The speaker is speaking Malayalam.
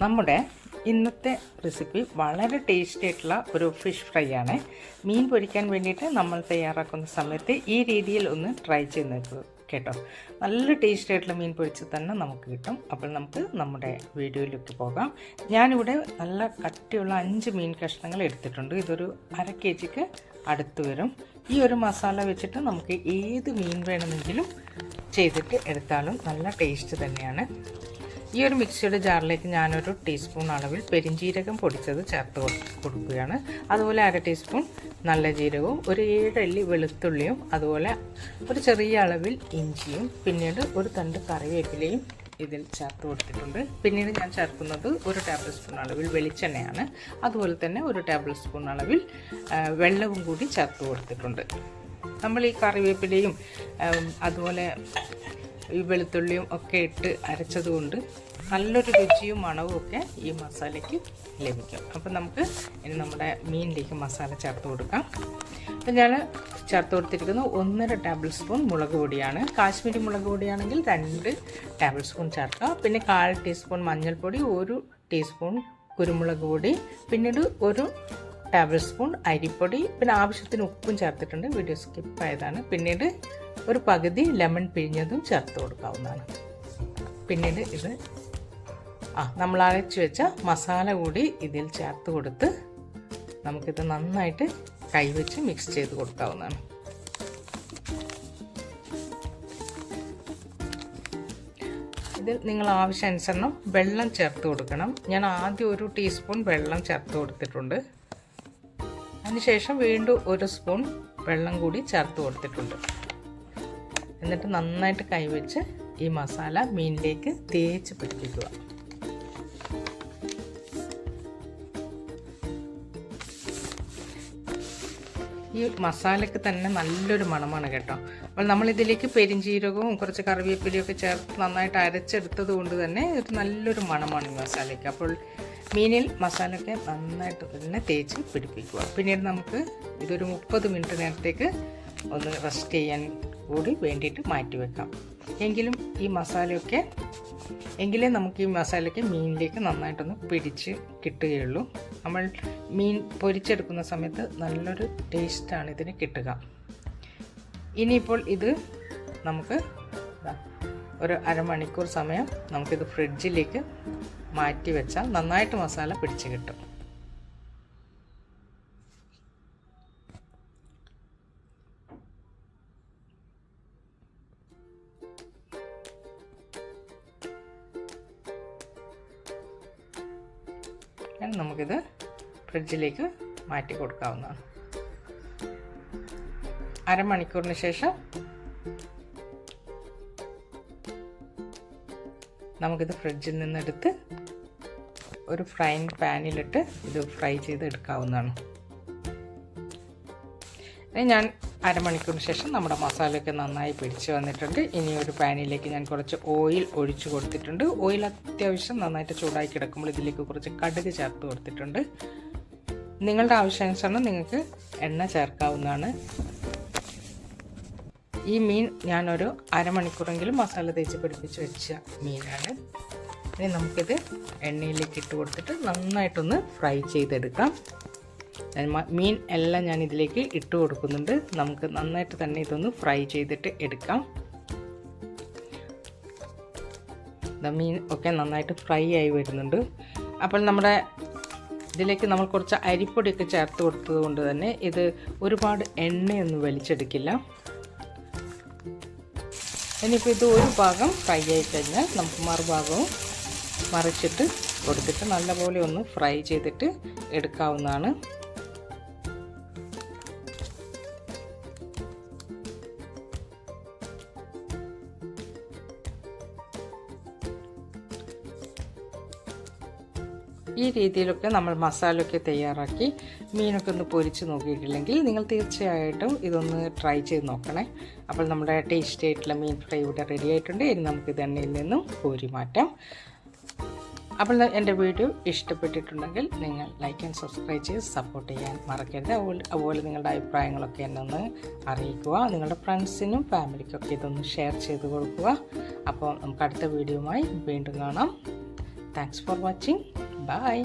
നമ്മുടെ ഇന്നത്തെ റെസിപ്പി വളരെ ടേസ്റ്റി ആയിട്ടുള്ള ഒരു ഫിഷ് ഫ്രൈ ആണ്. മീൻ പൊരിക്കാൻ വേണ്ടിയിട്ട് നമ്മൾ തയ്യാറാക്കുന്ന സമയത്ത് ഈ രീതിയിൽ ഒന്ന് ട്രൈ ചെയ്ത് നോക്കുക കേട്ടോ. നല്ല ടേസ്റ്റി ആയിട്ടുള്ള മീൻ പൊരിച്ച് തന്നെ നമുക്ക് കിട്ടും. അപ്പോൾ നമുക്ക് നമ്മുടെ വീഡിയോയിലേക്ക് പോകാം. ഞാനിവിടെ നല്ല കട്ടിയുള്ള 5 മീൻ കഷ്ണങ്ങൾ എടുത്തിട്ടുണ്ട്. ഇതൊരു 1/2 kg അടുത്ത് വരും. ഈ ഒരു മസാല വെച്ചിട്ട് നമുക്ക് ഏത് മീൻ വേണമെങ്കിലും ചെയ്തിട്ട് എടുത്താലും നല്ല ടേസ്റ്റ് തന്നെയാണ്. ഈ ഒരു മിക്സിയുടെ ജാറിലേക്ക് ഞാനൊരു ടീസ്പൂൺ അളവിൽ പെരിഞ്ജീരകം പൊടിച്ചത് ചേർത്ത് കൊടുക്കുകയാണ്. അതുപോലെ 1/2 ടീസ്പൂൺ നല്ല ജീരകവും, ഒരു 7 അല്ലി വെളുത്തുള്ളിയും, അതുപോലെ ഒരു ചെറിയ അളവിൽ ഇഞ്ചിയും, പിന്നീട് ഒരു തണ്ട് കറിവേപ്പിലയും ഇതിൽ ചേർത്ത് കൊടുത്തിട്ടുണ്ട്. പിന്നീട് ഞാൻ ചേർക്കുന്നത് 1 ടേബിൾ സ്പൂൺ അളവിൽ വെളിച്ചെണ്ണയാണ്. അതുപോലെ തന്നെ 1 ടേബിൾ സ്പൂൺ അളവിൽ വെള്ളവും കൂടി ചേർത്ത് കൊടുത്തിട്ടുണ്ട്. നമ്മൾ ഈ കറിവേപ്പിലയും അതുപോലെ ഈ വെളുത്തുള്ളിയും ഒക്കെ ഇട്ട് അരച്ചതുകൊണ്ട് നല്ലൊരു രുചിയും മണവും ഒക്കെ ഈ മസാലയ്ക്ക് ലഭിക്കും. അപ്പം നമുക്ക് ഇനി നമ്മുടെ മീനിലേക്ക് മസാല ചേർത്ത് കൊടുക്കാം. അപ്പം ഞാൻ ചേർത്ത് കൊടുത്തിരിക്കുന്നത് 1.5 ടേബിൾ സ്പൂൺ മുളക് പൊടിയാണ്. കാശ്മീരി മുളക് പൊടിയാണെങ്കിൽ 2 ടേബിൾ സ്പൂൺ ചേർക്കുക. പിന്നെ 1/4 ടീസ്പൂൺ മഞ്ഞൾപ്പൊടി, 1 ടീസ്പൂൺ കുരുമുളക് പൊടി, പിന്നീട് 1 ടേബിൾ സ്പൂൺ അരിപ്പൊടി, പിന്നെ ആവശ്യത്തിന് ഉപ്പും ചേർത്തിട്ടുണ്ട്. വീഡിയോ സ്കിപ്പ് ആയതാണ്. പിന്നീട് ഒരു പകുതി ലെമൺ പിഴിഞ്ഞതും ചേർത്ത് കൊടുക്കാവുന്നതാണ്. പിന്നീട് ഇത് നമ്മൾ അരച്ച് വെച്ച മസാല കൂടി ഇതിൽ ചേർത്ത് കൊടുത്ത് നമുക്കിത് നന്നായിട്ട് കൈവച്ച് മിക്സ് ചെയ്ത് കൊടുക്കാവുന്നതാണ്. ഇതിൽ നിങ്ങൾ ആവശ്യാനുസരണം വെള്ളം ചേർത്ത് കൊടുക്കണം. ഞാൻ ആദ്യം 1 ടീസ്പൂൺ വെള്ളം ചേർത്ത് കൊടുത്തിട്ടുണ്ട്. അതിനുശേഷം വീണ്ടും 1 സ്പൂൺ വെള്ളം കൂടി ചേർത്ത് കൊടുത്തിട്ടുണ്ട്. എന്നിട്ട് നന്നായിട്ട് കൈവച്ച് ഈ മസാല മീനിലേക്ക് തേച്ച് പിടിപ്പിക്കുക. ഈ മസാലയ്ക്ക് തന്നെ നല്ലൊരു മണമാണ് കേട്ടോ. അപ്പോൾ നമ്മളിതിലേക്ക് പെരിഞ്ജീരകവും കുറച്ച് കറിവേപ്പിലയും ഒക്കെ ചേർത്ത് നന്നായിട്ട് അരച്ചെടുത്തത് കൊണ്ട് തന്നെ ഇത് നല്ലൊരു മണമാണ് ഈ മസാലയ്ക്ക്. അപ്പോൾ മീനിൽ മസാലയൊക്കെ നന്നായിട്ട് തന്നെ തേച്ച് പിടിപ്പിക്കുക. പിന്നീട് നമുക്ക് ഇതൊരു 30 മിനിറ്റ് നേരത്തേക്ക് ഒന്ന് റെസ്റ്റ് ചെയ്യാൻ കൂടി വേണ്ടിയിട്ട് മാറ്റി വെക്കാം. എങ്കിലേ നമുക്ക് ഈ മസാലയ്ക്ക് മീനിലേക്ക് നന്നായിട്ടൊന്ന് പിടിച്ച് കിട്ടുകയുള്ളൂ. നമ്മൾ മീൻ പൊരിച്ചെടുക്കുന്ന സമയത്ത് നല്ലൊരു ടേസ്റ്റാണ് ഇതിന് കിട്ടുക. ഇനിയിപ്പോൾ ഇത് നമുക്ക് ഒരു അരമണിക്കൂർ സമയം നമുക്കിത് ഫ്രിഡ്ജിലേക്ക് മാറ്റി വെച്ചാൽ നന്നായിട്ട് മസാല പിടിച്ച് കിട്ടും. നമുക്കിത് ഫ്രിഡ്ജിലേക്ക് മാറ്റി കൊടുക്കാവുന്നതാണ്. അരമണിക്കൂറിന് ശേഷം നമുക്കിത് ഫ്രിഡ്ജിൽ നിന്നെടുത്ത് ഒരു ഫ്രൈങ് പാനിലിട്ട് ഇത് ഫ്രൈ ചെയ്ത് എടുക്കാവുന്നതാണ്. ഞാൻ അരമണിക്കൂറിന് ശേഷം നമ്മുടെ മസാലയൊക്കെ നന്നായി പിടിച്ച് വന്നിട്ടുണ്ട്. ഇനി ഒരു പാനിലേക്ക് ഞാൻ കുറച്ച് ഓയിൽ ഒഴിച്ചു കൊടുത്തിട്ടുണ്ട്. ഓയിൽ അത്യാവശ്യം നന്നായിട്ട് ചൂടായി കിടക്കുമ്പോൾ ഇതിലേക്ക് കുറച്ച് കടുക് ചേർത്ത് കൊടുത്തിട്ടുണ്ട്. നിങ്ങളുടെ ആവശ്യാനുസരണം നിങ്ങൾക്ക് എണ്ണ ചേർക്കാവുന്നതാണ്. ഈ മീൻ ഞാനൊരു അരമണിക്കൂറെങ്കിലും മസാല തേച്ച് പിടിപ്പിച്ച് വെച്ച മീനാണ്. ഇനി നമുക്കിത് എണ്ണയിലേക്ക് ഇട്ട് കൊടുത്തിട്ട് നന്നായിട്ടൊന്ന് ഫ്രൈ ചെയ്തെടുക്കാം. മീൻ എല്ലാം ഞാൻ ഇതിലേക്ക് ഇട്ട് കൊടുക്കുന്നുണ്ട്. നമുക്ക് നന്നായിട്ട് തന്നെ ഇതൊന്ന് ഫ്രൈ ചെയ്തിട്ട് എടുക്കാം. മീൻ ഒക്കെ നന്നായിട്ട് ഫ്രൈ ആയി വരുന്നുണ്ട്. അപ്പോൾ നമ്മുടെ ഇതിലേക്ക് നമ്മൾ കുറച്ച് അരിപ്പൊടിയൊക്കെ ചേർത്ത് കൊടുത്തത് കൊണ്ട് തന്നെ ഇത് ഒരുപാട് എണ്ണയൊന്നും വലിച്ചെടുക്കില്ല. ഇനിയിപ്പോൾ ഇത് ഒരു ഭാഗം ഫ്രൈ ആയി കഴിഞ്ഞാൽ നമുക്ക് മറുഭാഗവും മറിച്ചിട്ട് കൊടുത്തിട്ട് നല്ലപോലെ ഒന്ന് ഫ്രൈ ചെയ്തിട്ട് എടുക്കാവുന്നതാണ്. ഈ രീതിയിലൊക്കെ നമ്മൾ മസാലയൊക്കെ തയ്യാറാക്കി മീനൊക്കെ ഒന്ന് പൊരിച്ച് നോക്കിയിട്ടില്ലെങ്കിൽ നിങ്ങൾ തീർച്ചയായിട്ടും ഇതൊന്ന് ട്രൈ ചെയ്ത് നോക്കണേ. അപ്പോൾ നമ്മുടെ ടേസ്റ്റി ആയിട്ടുള്ള മീൻ ഫ്രൈ ഇവിടെ റെഡി ആയിട്ടുണ്ട്. ഇനി നമുക്കിത് എണ്ണയിൽ നിന്നും കോരി മാറ്റാം. അപ്പോൾ എൻ്റെ വീഡിയോ ഇഷ്ടപ്പെട്ടിട്ടുണ്ടെങ്കിൽ നിങ്ങൾ ലൈക്ക് ആൻഡ് സബ്സ്ക്രൈബ് ചെയ്ത് സപ്പോർട്ട് ചെയ്യാൻ മറക്കരുത്. അതുപോലെ നിങ്ങളുടെ അഭിപ്രായങ്ങളൊക്കെ എന്നെ ഒന്ന് അറിയിക്കുക. നിങ്ങളുടെ ഫ്രണ്ട്സിനും ഫാമിലിക്കൊക്കെ ഇതൊന്ന് ഷെയർ ചെയ്ത് കൊടുക്കുക. അപ്പോൾ നമുക്ക് അടുത്ത വീഡിയോയുമായി വീണ്ടും കാണാം. Thanks for watching. ബൈ.